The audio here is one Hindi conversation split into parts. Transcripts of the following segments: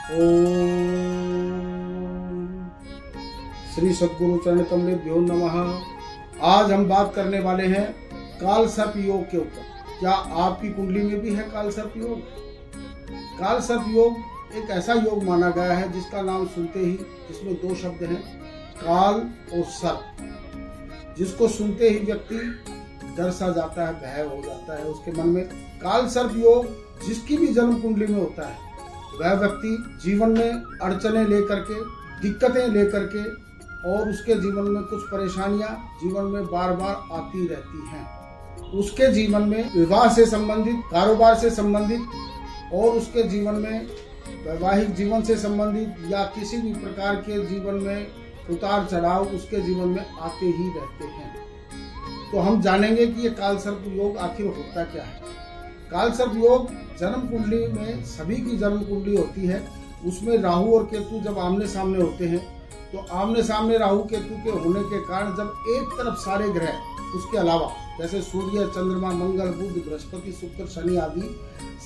ओम श्री सद्गुरु चरण कमलेभ्यो नमः। आज हम बात करने वाले हैं काल सर्प योग के ऊपर। क्या आपकी कुंडली में भी है काल सर्प योग? काल सर्प योग एक ऐसा योग माना गया है जिसका नाम सुनते ही इसमें दो शब्द हैं, काल और सर्प। जिसको सुनते ही व्यक्ति डर सा जाता है, भय हो जाता है उसके मन में। काल सर्प योग जिसकी भी जन्म कुंडली में होता है वह व्यक्ति जीवन में अड़चने लेकर के, दिक्कतें लेकर के और उसके जीवन में कुछ परेशानियां जीवन में बार बार आती रहती हैं। उसके जीवन में विवाह से संबंधित, कारोबार से संबंधित और उसके जीवन में वैवाहिक जीवन से संबंधित या किसी भी प्रकार के जीवन में उतार चढ़ाव उसके जीवन में आते ही रहते हैं। तो हम जानेंगे कि ये काल सर्प योग आखिर होता क्या है। काल सर्प योग जन्म कुंडली में, सभी की जन्म कुंडली होती है, उसमें राहु और केतु जब आमने सामने होते हैं तो आमने सामने राहु केतु के होने के कारण जब एक तरफ सारे ग्रह, उसके अलावा जैसे सूर्य, चंद्रमा, मंगल, बुध, बृहस्पति, शुक्र, शनि आदि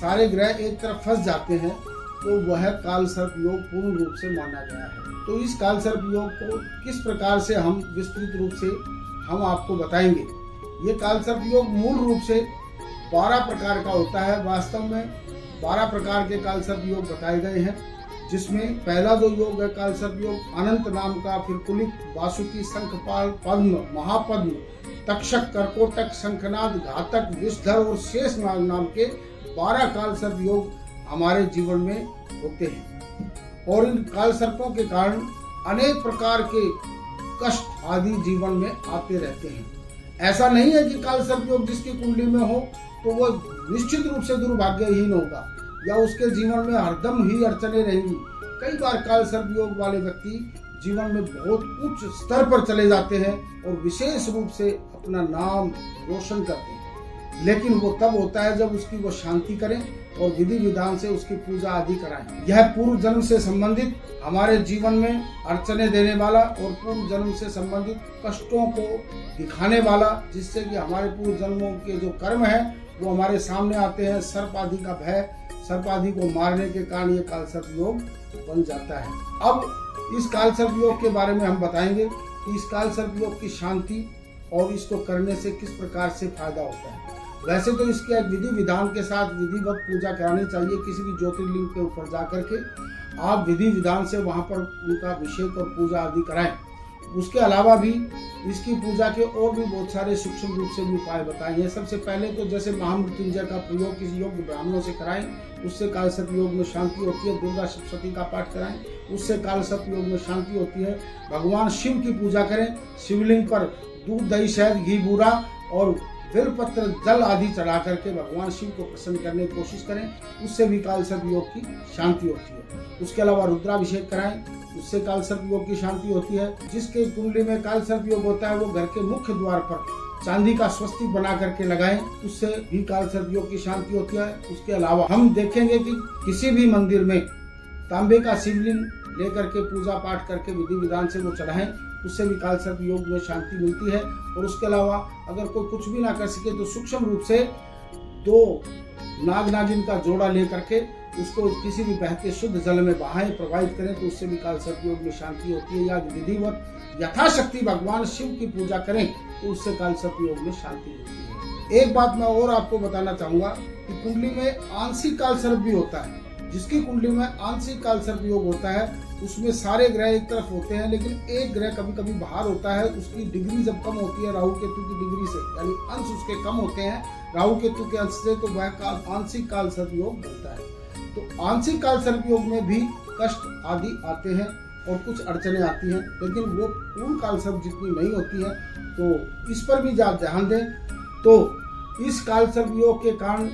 सारे ग्रह एक तरफ फंस जाते हैं तो वह काल सर्प योग पूर्ण रूप से माना गया है। तो इस काल सर्प योग को किस प्रकार से हम विस्तृत रूप से हम आपको बताएंगे। ये काल सर्प योग मूल रूप से 12 प्रकार का होता है। वास्तव में 12 प्रकार के काल सर्प योग बताए गए हैं, जिसमें पहला जो योग है काल सर्प योग अनंत नाम का, फिर कुलिक, वासुकी, शंखपाल, पद्म, महापद्म, तक्षक, कर्कोटक, शंखनाद, घातक, विषधर और शेष नाम के 12 काल सर्प योग हमारे जीवन में होते हैं। और इन काल सर्पों के कारण अनेक प्रकार के कष्ट आदि जीवन में आते रहते हैं। ऐसा नहीं है कि काल सर्प योग जिसकी कुंडली में हो तो वो निश्चित रूप से दुर्भाग्यहीन होगा या उसके जीवन में हरदम ही अड़चने रहेंगी। कई बार काल सर्प योग वाले व्यक्ति जीवन में बहुत उच्च स्तर पर चले जाते हैं और विशेष रूप से अपना नाम रोशन करते हैं, लेकिन वो तब होता है जब उसकी वो शांति करें और विधि विधान से उसकी पूजा आदि कराएं। यह पूर्व जन्म से संबंधित हमारे जीवन में अड़चने देने वाला और पूर्व जन्म से संबंधित कष्टों को दिखाने वाला, जिससे कि हमारे पूर्व जन्मों के जो कर्म है वो हमारे सामने आते हैं। सर्प आदि का भय, सर्प आदि को मारने के कारण ये काल सर्प योग बन जाता है। अब इस काल सर्प योग के बारे में हम बताएंगे कि इस काल सर्प योग की शांति और इसको करने से किस प्रकार से फायदा होता है। वैसे तो इसके एक विधि विधान के साथ विधिवत पूजा करानी चाहिए। किसी भी ज्योतिर्लिंग के ऊपर जाकर के आप विधि विधान से वहां पर उनका अभिषेक और पूजा आदि कराएं। उसके अलावा भी इसकी पूजा के और भी बहुत सारे सूक्ष्म रूप से भी उपाय बताए हैं। सबसे पहले तो जैसे महामृत्युंजय का प्रयोग किसी योग्य ब्राह्मणों से कराएं, उससे काल सर्प योग में शांति होती है। दुर्गा सप्तशती का पाठ कराएं, उससे काल सर्प योग में शांति होती है। भगवान शिव की पूजा करें, शिवलिंग पर दूध, दही, शहद, घी, बूरा और बेलपत्र, जल आदि चढ़ा करके भगवान शिव को प्रसन्न करने की कोशिश करें, उससे भी काल सर्प योग की शांति होती है। उसके अलावा रुद्राभिषेक कराएं, उससे काल सर्प योग की शांति होती है। जिसके कुंडली में काल सर्प योग होता है वो घर के मुख्य द्वार पर चांदी का स्वस्तिक बना करके लगाएं, उससे भी काल सर्प योग की शांति होती है। उसके अलावा हम देखेंगे कि किसी भी मंदिर में तांबे का शिवलिंग लेकर के पूजा पाठ करके विधि विधान से वो चढ़ाएं, उससे भी काल सर्प योग में शांति मिलती है। और उसके अलावा अगर कोई कुछ भी ना कर सके तो सूक्ष्म रूप से 2 नाग नागिन का जोड़ा लेकर के उसको किसी भी बहते शुद्ध जल में बहाएं, प्रवाहित करें तो उससे भी काल सर्प योग में शांति होती है। या विधिवत यथाशक्ति भगवान शिव की पूजा करें तो उससे काल सर्प योग में शांति मिलती है। एक बात मैं और आपको बताना चाहूंगा कि कुंडली में आंशिक काल सर्प भी होता है। जिसकी कुंडली में आंशिक काल सर्प योग होता है उसमें सारे ग्रह एक तरफ होते हैं, लेकिन एक ग्रह कभी कभी बाहर होता है। उसकी डिग्री जब कम होती है राहु केतु की डिग्री से, यानी अंश उसके कम होते हैं राहु केतु के अंश से, तो वह आंशिक काल सर्प योग बनता है। तो आंशिक काल सर्प योग में भी कष्ट आदि आते हैं और कुछ अड़चने आती हैं, लेकिन वो पूर्ण काल सर्प जितनी नहीं होती है। तो इस पर भी ध्यान दें। तो इस काल सर्प योग के कारण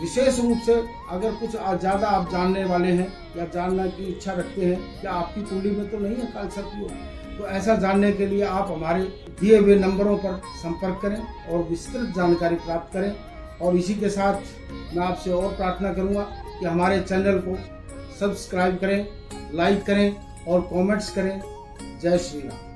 विशेष रूप से अगर कुछ ज़्यादा आप जानने वाले हैं या जानने की इच्छा रखते हैं या आपकी कुंडली में तो नहीं है काल सर्प योग, तो ऐसा जानने के लिए आप हमारे दिए हुए नंबरों पर संपर्क करें और विस्तृत जानकारी प्राप्त करें। और इसी के साथ मैं आपसे और प्रार्थना करूंगा कि हमारे चैनल को सब्सक्राइब करें, लाइक करें और कमेंट्स करें। जय श्री राम।